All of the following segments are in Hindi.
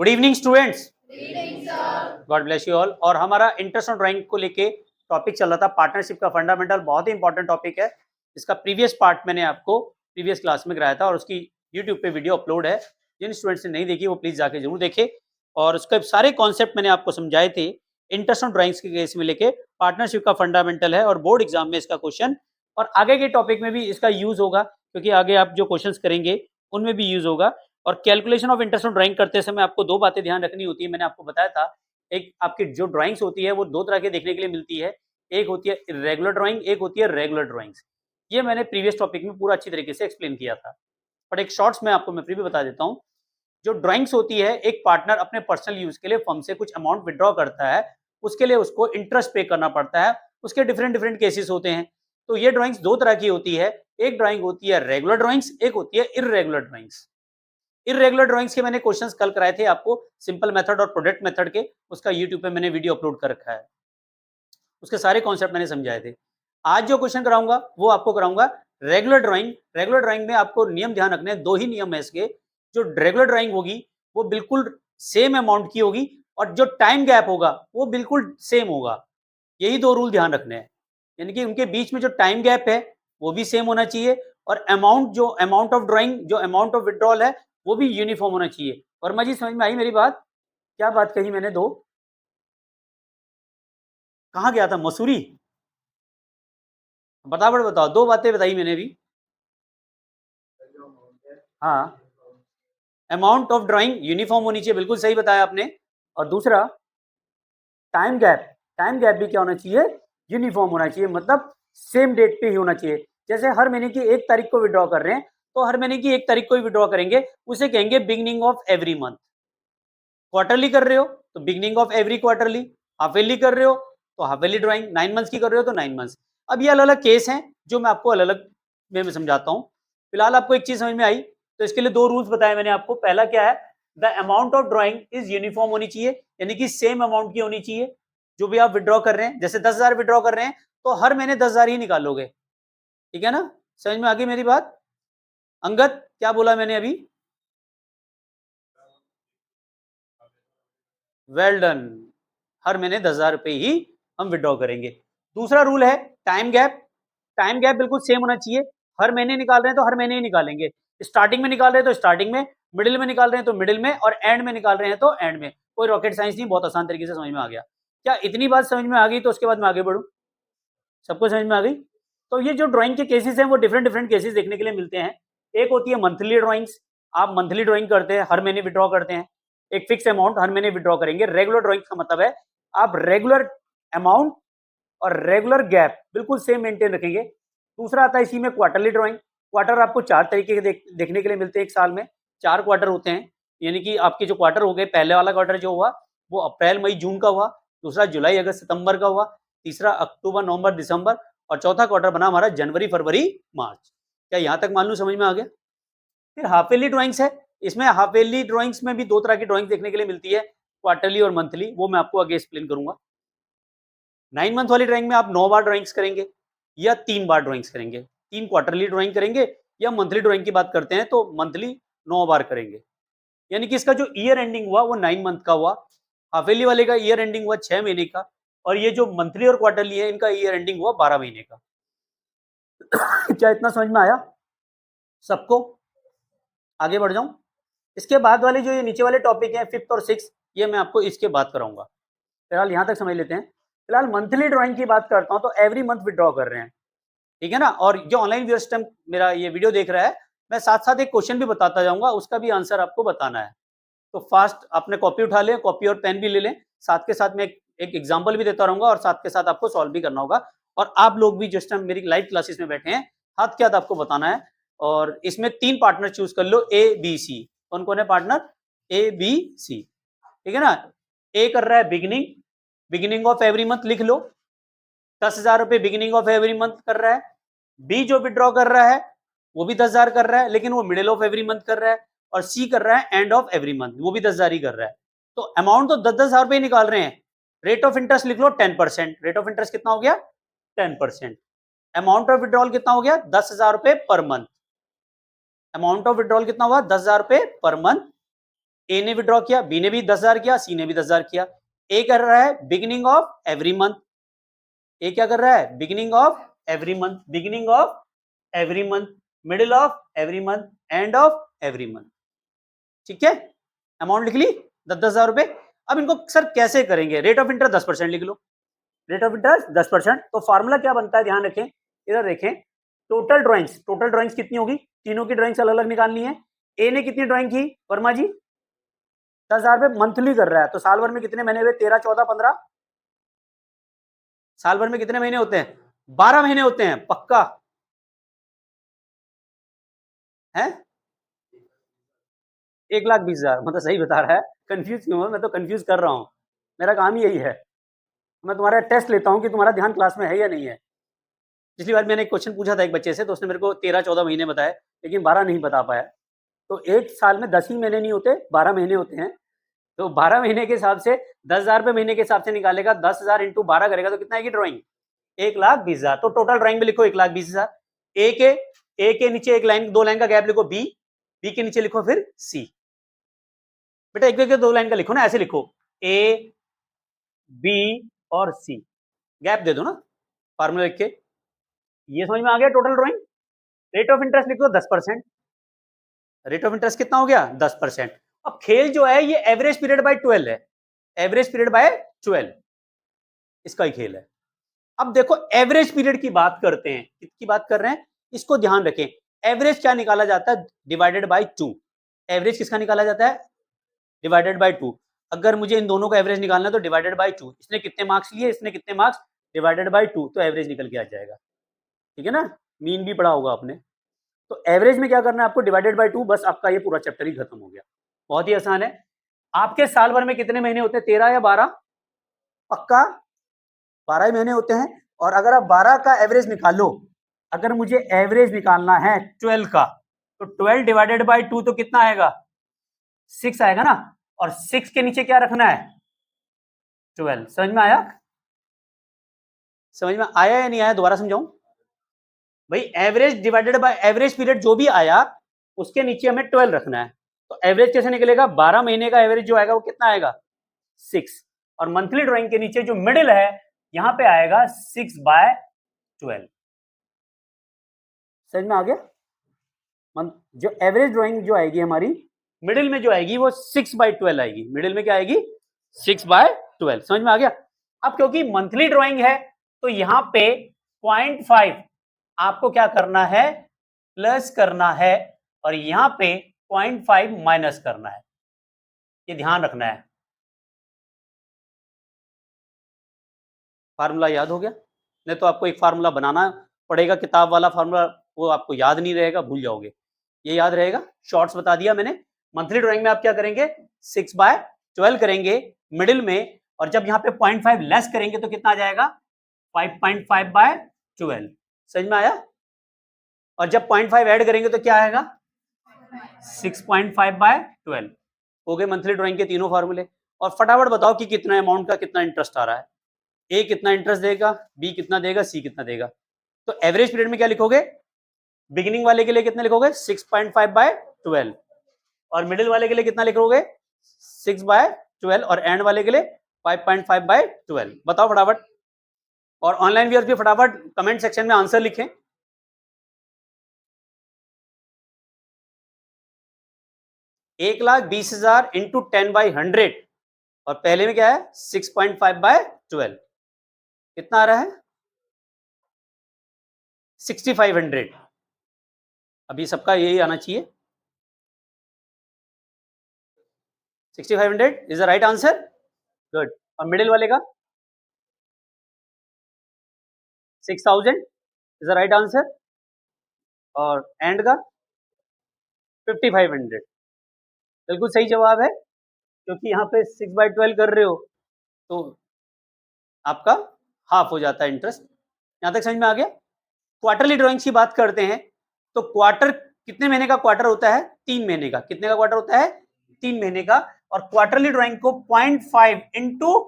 Good evening students, God bless you all. और हमारा इंटरेस्ट ऑन ड्राइंग को लेके टॉपिक चल रहा था पार्टनरशिप का फंडामेंटल, बहुत ही इंपॉर्टेंट टॉपिक है। इसका प्रीवियस पार्ट मैंने आपको प्रीवियस क्लास में कराया था और उसकी यूट्यूब पे वीडियो अपलोड है। जिन स्टूडेंट्स ने नहीं देखी वो प्लीज जाके जरूर देखे। और उसके सारे कॉन्सेप्ट मैंने आपको समझाए थे इंटरेस्ट ऑन ड्राइंग्स के केस में लेके पार्टनरशिप का फंडामेंटल है और बोर्ड एग्जाम में इसका क्वेश्चन और आगे के टॉपिक में भी इसका यूज होगा, क्योंकि आगे आप जो क्वेश्चंस करेंगे उनमें भी यूज होगा। और calculation of interest on drawing करते समय आपको दो बातें ध्यान रखनी होती है। मैंने आपको बताया था, एक आपकी जो ड्राइंग्स होती है वो दो तरह के देखने के लिए मिलती है, एक होती है इरेगुलर ड्राइंग, एक होती है रेगुलर ड्राइंग्स। ये मैंने प्रीवियस टॉपिक में पूरा अच्छी तरीके से एक्सप्लेन किया था, बट एक शॉर्ट्स में आपको मैं फिर भी बता देता हूँ। जो ड्राइंग्स होती है, एक पार्टनर अपने पर्सनल यूज के लिए फर्म से कुछ अमाउंट विड्रॉ करता है, उसके लिए उसको इंटरेस्ट पे करना पड़ता है। उसके डिफरेंट डिफरेंट केसेस होते हैं। तो ये ड्राइंग्स दो तरह की होती है, एक ड्राइंग होती है रेगुलर ड्राइंग्स, एक होती है इरेगुलर ड्राइंग्स। इरेगुलर ड्राइंग्स के मैंने क्वेश्चंस कल कराए थे आपको, सिंपल मेथड और प्रोडक्ट मेथड के, उसका यूट्यूब पे मैंने वीडियो अपलोड कर रखा है। उसके सारे कॉन्सेप्ट मैंने समझाए थे। आज जो क्वेश्चन कराऊंगा वो आपको कराऊंगा रेगुलर ड्राइंग। रेगुलर ड्राइंग में आपको नियम ध्यान रखने हैं, दो ही नियम है इसके। जो रेगुलर ड्राइंग होगी वो बिल्कुल सेम अमाउंट की होगी और जो टाइम गैप होगा वो बिल्कुल सेम होगा। यही दो रूल ध्यान रखने हैं, यानी कि उनके बीच में जो टाइम गैप है वो भी सेम होना चाहिए और अमाउंट, जो अमाउंट ऑफ ड्राइंग, जो अमाउंट ऑफ विड्रॉल है वो भी यूनिफॉर्म होना चाहिए। वर्मा जी समझ में आई मेरी बात? क्या बात कही मैंने? दो कहाँ गया था? मसूरी? बताओ बताओ, दो बातें बताई मैंने भी। हाँ, अमाउंट ऑफ ड्राइंग यूनिफॉर्म होनी चाहिए, बिल्कुल सही बताया आपने। और दूसरा टाइम गैप, टाइम गैप भी क्या होना चाहिए? यूनिफॉर्म होना चाहिए, मतलब सेम डेट पे ही होना चाहिए। जैसे हर महीने की 1 तारीख को विड्रॉ कर रहे हैं तो हर महीने की 1 तारीख को ही विड्रॉ करेंगे, उसे कहेंगे beginning of every month. Quarterly कर रहे हो तो beginning of every quarterly, half yearly कर रहे हो तो हाफ ईयरली ड्राइंग, 9 मंथ्स की कर रहे हो तो 9 मंथ्स। अब ये अलग अलग केस हैं जो मैं आपको अलग अलग वे में समझाता हूँ। फिलहाल आपको एक चीज समझ में आई, तो इसके लिए दो रूल्स बताए मैंने आपको। पहला क्या है? The amount of drawing is uniform होनी चाहिए, यानी कि सेम अमाउंट की होनी चाहिए। जो भी आप विड्रॉ कर रहे हैं, जैसे 10,000 विड्रॉ कर रहे हैं तो हर महीने 10,000 ही निकालोगे। ठीक है ना? समझ में आ गई मेरी बात? अंगद, क्या बोला मैंने अभी? Well done. हर महीने 10,000 रुपए ही हम विड्रॉ करेंगे। दूसरा रूल है टाइम गैप। टाइम गैप बिल्कुल सेम होना चाहिए। हर महीने निकाल रहे हैं तो हर महीने ही निकालेंगे। स्टार्टिंग में निकाल रहे हैं तो स्टार्टिंग में, मिडिल में निकाल रहे हैं तो मिडिल में, और एंड में निकाल रहे हैं तो एंड में। कोई रॉकेट साइंस नहीं, बहुत आसान तरीके से समझ में आ गया। क्या इतनी बात समझ में आ गई? तो उसके बाद मैं आगे बढ़ूं। सबको समझ में आ गई? तो ये जो ड्राइंग के केसेस हैं वो डिफरेंट डिफरेंट केसेस देखने के लिए मिलते हैं। एक होती है मंथली ड्राइंग्स, आप मंथली ड्राइंग करते हैं, हर महीने विड्रॉ करते हैं, एक फिक्स अमाउंट हर महीने विड्रॉ करेंगे। रेगुलर ड्राइंग का मतलब है आप रेगुलर अमाउंट और रेगुलर गैप बिल्कुल सेम मेंटेन रखेंगे। दूसरा आता है इसी में क्वार्टरली ड्राइंग। क्वार्टर आपको 4 तरीके के देखने के लिए मिलते हैं एक साल में। 4 क्वार्टर होते हैं, यानी कि आपके जो क्वार्टर हो गए, पहले वाला क्वार्टर जो हुआ वो अप्रैल मई जून का हुआ, दूसरा जुलाई अगस्त सितंबर का हुआ, तीसरा अक्टूबर नवंबर दिसंबर, और चौथा क्वार्टर बना हमारा जनवरी फरवरी मार्च। क्या यहाँ तक मान लूँ समझ में आ गया? फिर हाफ ईयरली ड्राइंग्स है। इसमें हाफ ईयरली ड्राइंग्स में भी दो तरह की ड्राइंग देखने के लिए मिलती है, क्वार्टरली और मंथली, वो मैं आपको आगे एक्सप्लेन करूंगा। 9 मंथ वाली ड्राइंग में आप 9 बार ड्राइंग्स करेंगे या 3 बार ड्राइंग्स करेंगे। 3 क्वार्टरली ड्राइंग करेंगे, या मंथली ड्राइंग की बात करते हैं तो मंथली 9 बार करेंगे। यानी कि इसका जो ईयर एंडिंग हुआ वो 9 मंथ का हुआ, हाफ ईयरली वाले का ईयर एंडिंग हुआ 6 महीने का, और ये जो मंथली और क्वार्टरली है इनका ईयर एंडिंग हुआ 12 महीने का। क्या इतना समझ में आया सबको? आगे बढ़ जाऊं? इसके बाद वाले जो ये नीचे वाले टॉपिक हैं, 5th और 6th, ये मैं आपको इसके बाद कराऊंगा। फिलहाल यहाँ तक समझ लेते हैं। फिलहाल मंथली ड्राइंग की बात करता हूँ तो एवरी मंथ विड्रॉ कर रहे हैं, ठीक है ना? और जो ऑनलाइन व्यूअर सिस्टम मेरा ये वीडियो देख रहा है, मैं साथ साथ एक क्वेश्चन भी बताता जाऊंगा, उसका भी आंसर आपको बताना है। तो फास्ट अपने कॉपी उठा लें, कॉपी और पेन भी ले लें, साथ के साथ में एक एग्जाम्पल भी देता रहूंगा और साथ के साथ आपको सॉल्व भी करना होगा। और आप लोग भी जिस टाइम मेरी लाइव क्लासेस में बैठे हैं, हाथ क्या आपको बताना है। और इसमें 3 पार्टनर चूज कर लो, ए बी सी। कौन कौन है पार्टनर? ए बी सी, ठीक है ना? ए कर रहा है beginning, beginning of every month लिख लो, 10,000 रुपए बिगिनिंग ऑफ एवरी मंथ कर रहा है। बी जो विड्रॉ कर रहा है वो भी 10,000 कर रहा है, लेकिन वो मिडिल ऑफ एवरी मंथ कर रहा है। और सी कर रहा है एंड ऑफ एवरी मंथ, वो भी 10,000 ही कर रहा है। तो अमाउंट तो 10,000 रुपए निकाल रहे हैं। रेट ऑफ इंटरेस्ट लिख लो 10%। रेट ऑफ इंटरेस्ट कितना हो गया? 10%। अमाउंट ऑफ विड्रॉल कितना हो गया? 10,000 रुपए per month. Amount of withdrawal कितना हुआ? 10,000 रुपए पर मंथ ए ने विड्रॉ किया, बी ने भी 10,000 किया, सी ने भी 10,000 किया। ए कर रहा है बिगिनिंग ऑफ एवरी मंथ, ए क्या कर रहा है beginning of every month, beginning of every month, middle of every month, end of every month. ठीक है, अमाउंट लिख ली 10,000 रुपए। अब इनको सर कैसे करेंगे, रेट ऑफ इंटरेस्ट 10% लिख लो, रेट ऑफ इंटरेस्ट 10%। तो फॉर्मूला क्या बनता है, ध्यान रखें, इधर देखें, टोटल ड्राइंग्स कितनी होगी, तीनों की ड्राइंग्स अलग अलग निकालनी है। ए ने कितनी ड्राइंग की वर्मा जी, 10,000 रुपए मंथली कर रहा है, तो साल भर में कितने महीने हुए, 13, 14, 15, साल भर में कितने महीने होते हैं, 12 महीने होते हैं, पक्का है, 1,20,000, मतलब सही बता रहा है, कंफ्यूज क्यों हो, मैं तो कंफ्यूज कर रहा हूं, मेरा काम ही यही है, मैं तुम्हारा टेस्ट लेता हूं कि तुम्हारा ध्यान क्लास में है या नहीं है। पिछली बार मैंने एक क्वेश्चन पूछा था एक बच्चे से, तो उसने मेरे को 13-14 महीने बताए, लेकिन 12 नहीं बता पाया। तो एक साल में 10 ही महीने नहीं होते, 12 महीने होते हैं। तो 12 महीने के हिसाब से 10,000 रुपए महीने के हिसाब से निकालेगा, 10,000 इंटू 12 करेगा तो कितना आएगी ड्राइंग, 1,20,000। तो टोटल ड्राइंग में लिखो 1,20,000। ए के नीचे एक लाइन, 2 लाइन का गैप लिखो, बी के नीचे लिखो फिर सी। बेटा एक 2 लाइन का लिखो ना, ऐसे लिखो ए बी और सी, गैप दे दो ना फार्मूला लिख के। ये समझ में आ गया total drawing. Rate of interest लिख दो 10%, रेट ऑफ इंटरेस्ट कितना हो गया 10%। अब खेल जो है ये एवरेज पीरियड बाय 12 है, एवरेज पीरियड बाय 12 इसका ही खेल है। अब देखो एवरेज पीरियड की बात करते हैं, किसकी बात कर रहे हैं, इसको ध्यान रखें। एवरेज क्या निकाला जाता है, डिवाइडेड बाय 2। एवरेज किसका निकाला जाता है, डिवाइडेड बाय 2। अगर मुझे इन दोनों का एवरेज निकालना है तो डिवाइडेड बाय 2, इसने कितने मार्क्स लिए, इसने कितने मार्क्स, डिवाइडेड बाय 2, तो एवरेज निकल के आ जाएगा। ठीक है ना, मीन भी पढ़ा होगा आपने। तो एवरेज में क्या करना है आपको, डिवाइडेड बाय 2, बस आपका ये पूरा चैप्टर ही खत्म हो गया। बहुत ही आसान है। आपके साल भर में कितने महीने होते हैं, 13 या 12, पक्का 12 ही महीने होते हैं। और अगर आप 12 का एवरेज निकालो, अगर मुझे एवरेज निकालना है 12 का, तो 12 डिवाइडेड बाय 2 तो कितना आएगा, 6 आएगा ना। और 6 के नीचे क्या रखना है, 12। समझ में आया, समझ में आया या नहीं आया, दोबारा समझाऊं भाई। Average divided by average period जो भी आया उसके नीचे हमें 12 रखना है। तो एवरेज कैसे निकलेगा, 12 महीने का एवरेज जो आएगा वो कितना आएगा, 6। और मंथली ड्राइंग के नीचे जो मिडिल है यहां पे आएगा 6/12। समझ में आ गया। जो एवरेज ड्राइंग जो आएगी हमारी मिडिल में जो आएगी वो 6/12 आएगी, मिडिल में क्या आएगी 6/12। समझ में आ गया। अब क्योंकि मंथली ड्राइंग है तो यहां पे 0.5 आपको क्या करना है, प्लस करना है, और यहां पे 0.5 माइनस करना है, ये ध्यान रखना है। फार्मूला याद हो गया, नहीं तो आपको एक फार्मूला बनाना पड़ेगा, किताब वाला फार्मूला, वो आपको याद नहीं रहेगा, भूल जाओगे। ये याद रहेगा, शॉर्ट्स बता दिया मैंने। मंथली ड्राइंग में आप क्या करेंगे, 6/12 करेंगे मिडिल में, और जब यहाँ पे 0.5 लेस करेंगे तो कितना आ जाएगा, 5.5/12। समझ में आया। और जब 0.5 ऐड करेंगे तो क्या आएगा, 6.5/12। हो गए मंथली ड्राइंग के तीनों फार्मूले। और फटाफट बताओ कि कितना अमाउंट का कितना इंटरेस्ट आ रहा है, ए कितना इंटरेस्ट देगा, बी कितना देगा, सी कितना देगा। तो एवरेज पीरियड में क्या लिखोगे, बिगिनिंग वाले के लिए कितना लिखोगे, 6.5/12, और मिडिल वाले के लिए कितना लिखोगे, 6/12, और एंड वाले के लिए 5.5/12। बताओ फटाफट। और ऑनलाइन व्यूअर्स भी फटाफट कमेंट सेक्शन में आंसर लिखें। एक 1,20,000 इंटू 10/100, और पहले में क्या है 6.5/12, कितना आ रहा है 6,500। अभी सबका यही आना चाहिए, 6,500 is the right answer, good. और मिडिल वाले का 6,000 इज द राइट आंसर, और एंड का 5,500 बिल्कुल सही जवाब है, क्योंकि यहाँ पे 6/12 कर रहे हो तो आपका हाफ हो जाता है इंटरेस्ट। यहां तक समझ में आ गया। क्वार्टरली ड्राइंग्स की बात करते हैं, तो क्वार्टर कितने महीने का क्वार्टर होता है, 3 महीने का। कितने का क्वार्टर होता है, 3 महीने का। और क्वार्टरली ड्राइंग को 0.5 इंटू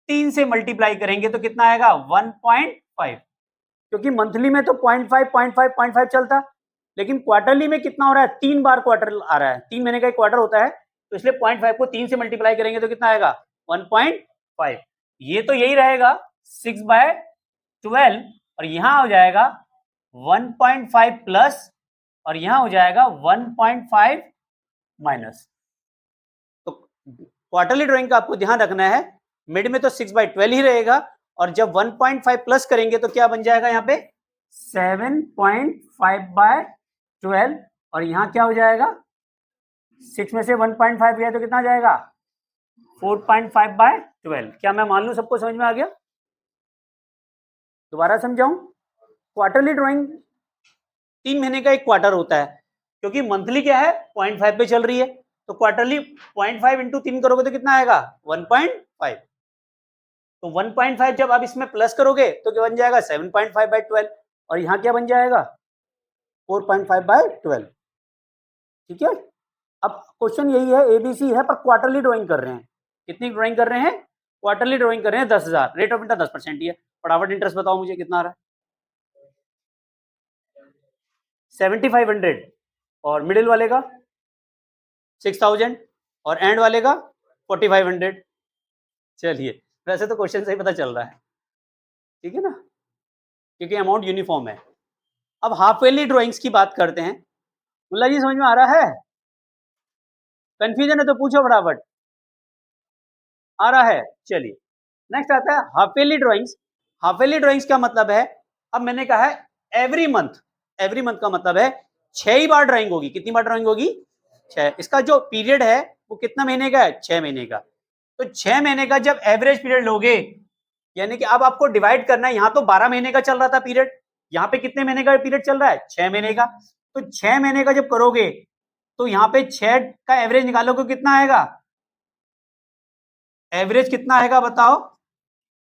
3 से मल्टीप्लाई करेंगे तो कितना आएगा 1.5, क्योंकि मंथली में तो 0.5 0.5 0.5 चलता, लेकिन क्वार्टरली में कितना हो रहा है, 3 बार क्वार्टर आ रहा है, 3 महीने का एक क्वार्टर होता है, तो इसलिए 0.5 को 3 से मल्टीप्लाई करेंगे तो कितना आएगा 1.5। ये तो यही रहेगा 6/12 और यहां हो जाएगा 1.5 प्लस और यहां हो जाएगा 1.5 माइनस। तो क्वार्टरली ड्राइंग का आपको ध्यान रखना है, मिड में तो 6/12 ही रहेगा और जब 1.5 प्लस करेंगे तो क्या बन जाएगा यहाँ पे 7.5/12 और यहाँ क्या हो जाएगा 6 में से 1.5 गया तो कितना जाएगा 4.5/12। क्या मैं मान लूं सबको समझ में आ गया? दोबारा समझाऊं? क्वार्टरली ड्राइंग 3 महीने का एक क्वार्टर होता है, क्योंकि मंथली क्या है 0.5 पे चल रही है, तो क्वार्टरली 0.5 इंटू 3 करोगे तो कितना आएगा 1.5। तो 1.5 जब आप इसमें प्लस करोगे तो क्या बन जाएगा 7.5/12 और यहाँ क्या बन जाएगा 4.5/12। ठीक है, अब क्वेश्चन यही है, एबीसी है पर क्वार्टरली ड्राइंग कर रहे हैं। कितनी ड्राइंग कर रहे हैं? क्वार्टरली ड्राइंग कर रहे हैं 10,000, रेट ऑफ इंटरेस्ट 10% ही है। फटाफट इंटरेस्ट बताओ मुझे कितना आ रहा है? 7,500 और मिडिल वाले का 6,000 और एंड वाले का 4,500। चलिए, वैसे तो क्वेश्चन से ही पता चल रहा है, ठीक है ना, क्योंकि अमाउंट यूनिफॉर्म है। अब हाफ ईयरली ड्राइंग्स की बात करते हैं। मुल्ला जी समझ में आ रहा है? कंफ्यूजन है तो पूछो फटाफट। आ रहा है? चलिए, नेक्स्ट आता है half yearly drawings. Half yearly drawings का मतलब है, अब मैंने कहा है एवरी मंथ, एवरी मंथ का मतलब है 6 ही बार ड्राइंग होगी। कितनी बार ड्राइंग होगी? 6। इसका जो पीरियड है वो कितना महीने का है? 6 महीने का। तो 6 महीने का जब एवरेज पीरियड लोगे, यानी कि अब आपको डिवाइड करना है, यहाँ तो 12 महीने का चल रहा था पीरियड, यहाँ पे कितने महीने का पीरियड चल रहा है? 6 महीने का। तो 6 महीने का जब करोगे तो यहाँ पे 6 का एवरेज निकालोगे कितना आएगा? एवरेज कितना आएगा बताओ?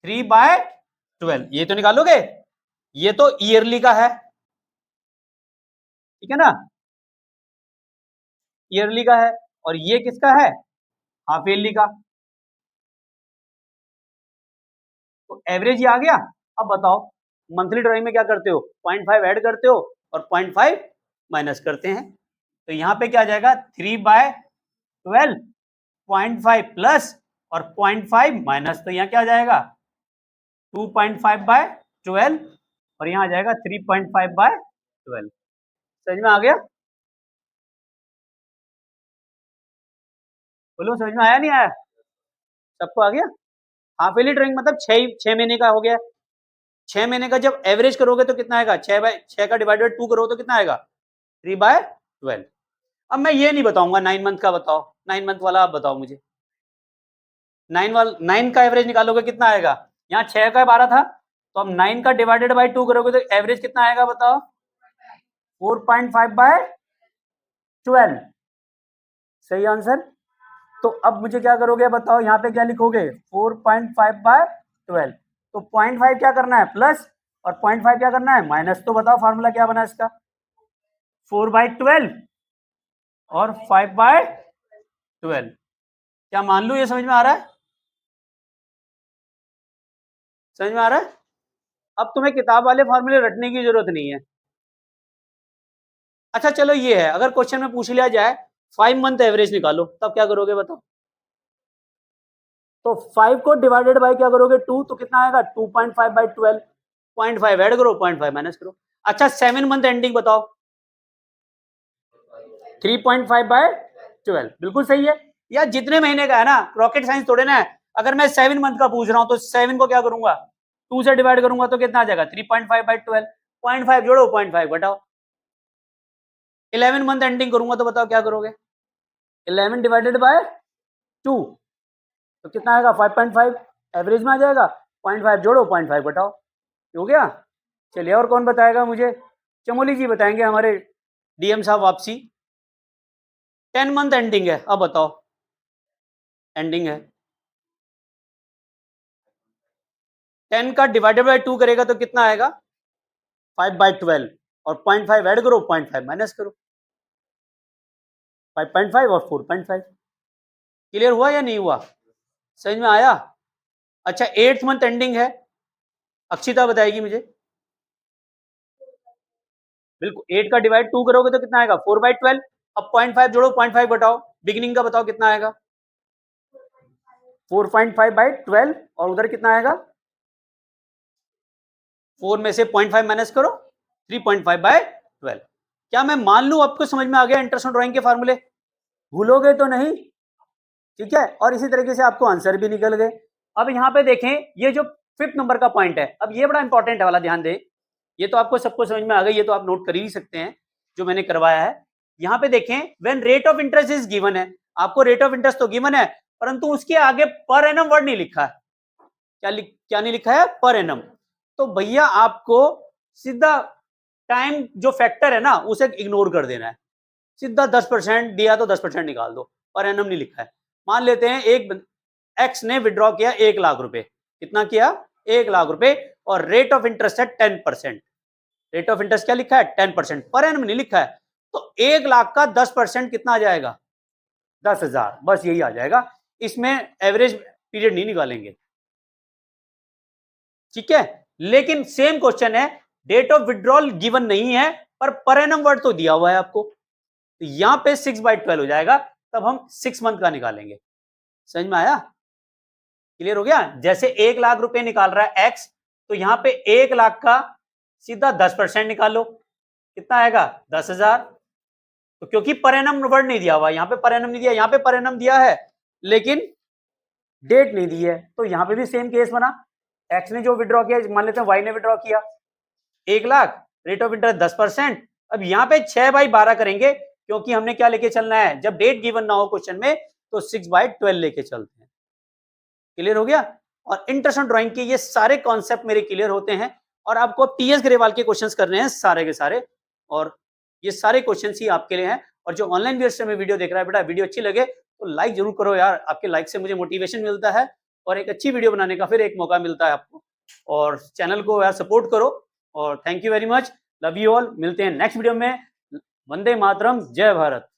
3/12। ये तो निकालोगे, ये तो ईयरली का है, ठीक है ना, ईयरली का है, और ये किसका है? हाफ ईयरली का। तो एवरेज ये आ गया। अब बताओ मंथली ड्राइंग में क्या करते हो? 0.5 ऐड करते हो और 0.5 माइनस करते हैं। तो यहाँ पे क्या आ जाएगा 3/12, 0.5 प्लस और 0.5 माइनस, तो यहाँ क्या आ जाएगा 2.5/12 और यहाँ आ जाएगा 3.5/12। समझ में आ गया? बोलो समझ में आया नहीं आया? सबको आ गया? हाफ ईयरली ड्राइंग मतलब 6 महीने का हो गया। 6 महीने का जब एवरेज करोगे तो कितना आएगा? 6/6 का डिवाइडेड 2 करो तो कितना आएगा? 3/12। अब मैं ये नहीं बताऊंगा 9 मंथ का, बताओ 9 मंथ वाला आप बताओ मुझे। 9 का एवरेज निकालोगे कितना आएगा? यहाँ 6 का 12 था, तो अब 9 का डिवाइडेड बाई 2 करोगे तो एवरेज कितना आएगा बताओ? 4.5/12। सही आंसर। तो अब मुझे क्या करोगे बताओ, यहाँ पे क्या लिखोगे? 4.5/12। तो 0.5 क्या करना है? प्लस, और 0.5 क्या करना है? माइनस। तो बताओ फार्मूला क्या बना इसका? 4/12 और 5/12। क्या मान लूं? ये समझ में आ रहा है? समझ में आ रहा है? अब तुम्हें किताब वाले फार्मूले रटने की जरूरत नहीं है। अच्छा चलो ये है, अगर क्वेश्चन में पूछ लिया जाए 5 मंथ एवरेज निकालो, तब क्या करोगे बताओ? तो 5 को डिवाइडेड बाय क्या करोगे? 2, तो कितना आएगा 2.5/12। 0.5 ऐड करो, 0.5 माइनस करो। अच्छा 7 मंथ एंडिंग बताओ? 3.5/12। बिल्कुल सही है यार, जितने महीने का है ना, रॉकेट साइंस थोड़े ना है। अगर मैं 7 मंथ का पूछ रहा हूं तो 7 को क्या करूंगा? 2 से डिवाइड करूंगा तो कितना आ जाएगा? 3.5/12। 0.5 जोड़ो, 0.5 घटाओ। 11 मंथ एंडिंग करूंगा तो बताओ क्या करोगे? 11 डिवाइडेड बाय 2 तो कितना आएगा? 5.5। एवरेज में आ जाएगा। 0.5 जोड़ो, 0.5 घटाओ। हो गया? चलिए, और कौन बताएगा मुझे? चमोली जी बताएंगे, हमारे डीएम साहब वापसी। 10 मंथ एंडिंग है, अब बताओ। एंडिंग है 10 का डिवाइडेड बाय 2 करेगा तो कितना आएगा? 5/12 और 0.5 ऐड करो, 0.5 माइनस करो। 5.5 और 4.5। क्लियर हुआ या नहीं हुआ? समझ में आया? अच्छा 8th मंथ एंडिंग है, अक्षिता बताएगी मुझे। बिल्कुल, 8 का डिवाइड 2 करोगे तो कितना आएगा? 4/12। अब 0.5 जोड़ो, 0.5 घटाओ, बिगिनिंग का बताओ कितना आएगा? 4.5/12 और उधर कितना आएगा? 4 में से 0.5 माइनस करो, 3.5/12। क्या मैं मान लूं आपको समझ में आ गया इंटरेस्ट ऑन ड्राइंग के फार्मूले? भूलोगे तो नहीं, ठीक है? और इसी तरीके से आपको आंसर भी निकल गए। अब यहां पे देखें, ये जो 5th नंबर का पॉइंट है, अब ये बड़ा इंपॉर्टेंट है वाला, ध्यान दें। ये तो आपको सबको समझ में आ गई, ये तो आप नोट कर ही सकते हैं जो मैंने करवाया है। यहां पे देखें, when rate of interest is given है, आपको रेट ऑफ इंटरेस्ट तो गिवन है, परंतु उसके आगे पर एनम वर्ड नहीं लिखा है। क्या नहीं लिखा है? Per annum. तो भैया आपको सीधा टाइम जो फैक्टर है ना, उसे इग्नोर कर देना है। सीधा 10% दिया तो 10% निकाल दो, पर एनम नहीं लिखा है। मान लेते हैं एक एक्स ने विड्रॉ किया 1 लाख रुपए। कितना किया? 1 लाख रुपए, और रेट ऑफ इंटरेस्ट है 10%। रेट ऑफ इंटरेस्ट क्या लिखा है? 10%, पर एनम नहीं लिखा है। तो 1 लाख का 10% कितना आ जाएगा? 10,000। बस यही आ जाएगा, इसमें एवरेज पीरियड नहीं निकालेंगे, ठीक है? लेकिन सेम क्वेश्चन है, डेट ऑफ विड्रॉल गिवन नहीं है, पर एनम वर्ड तो दिया हुआ है आपको। तो यहां पे 6/12 हो जाएगा, तब हम 6 मंथ का निकालेंगे। समझ में आया? क्लियर हो गया? जैसे 1 लाख रुपए निकाल रहा है एक्स, तो यहां पे 1 लाख का सीधा 10% निकालो, कितना आएगा? 10,000। तो क्योंकि पर एनम वर्ड नहीं दिया हुआ, यहां पे पर एनम नहीं दिया, यहां पे पर एनम दिया है लेकिन डेट नहीं दी है, तो यहां पे भी सेम केस बना। एक्स ने जो विड्रॉ किया, मान लेते हैं वाई ने विड्रॉ किया 1 लाख, रेट ऑफ इंटरेस्ट 10%। अब यहाँ पे 6/12 करेंगे, क्योंकि हमने क्या लेके चलना है, जब डेट गिवन ना हो क्वेश्चन में तो 6/12 लेके चलते हैं। क्लियर हो गया? और इंटरेस्ट ऑन ड्राइंग के ये सारे कॉन्सेप्ट मेरे क्लियर होते हैं, और आपको टीएस ग्रेवाल के क्वेश्चंस करने हैं सारे के सारे, और ये सारे क्वेश्चंस ही आपके लिए हैं। और जो ऑनलाइन व्यूअर्स में वीडियो देख रहा है, बेटा वीडियो अच्छी लगे तो लाइक जरूर करो यार, आपके लाइक से मुझे मोटिवेशन मिलता है और एक अच्छी वीडियो बनाने का फिर एक मौका मिलता है आपको। और चैनल को यार सपोर्ट करो, और thank you very much, love you all. मिलते हैं नेक्स्ट वीडियो में। वंदे मातरम, जय भारत।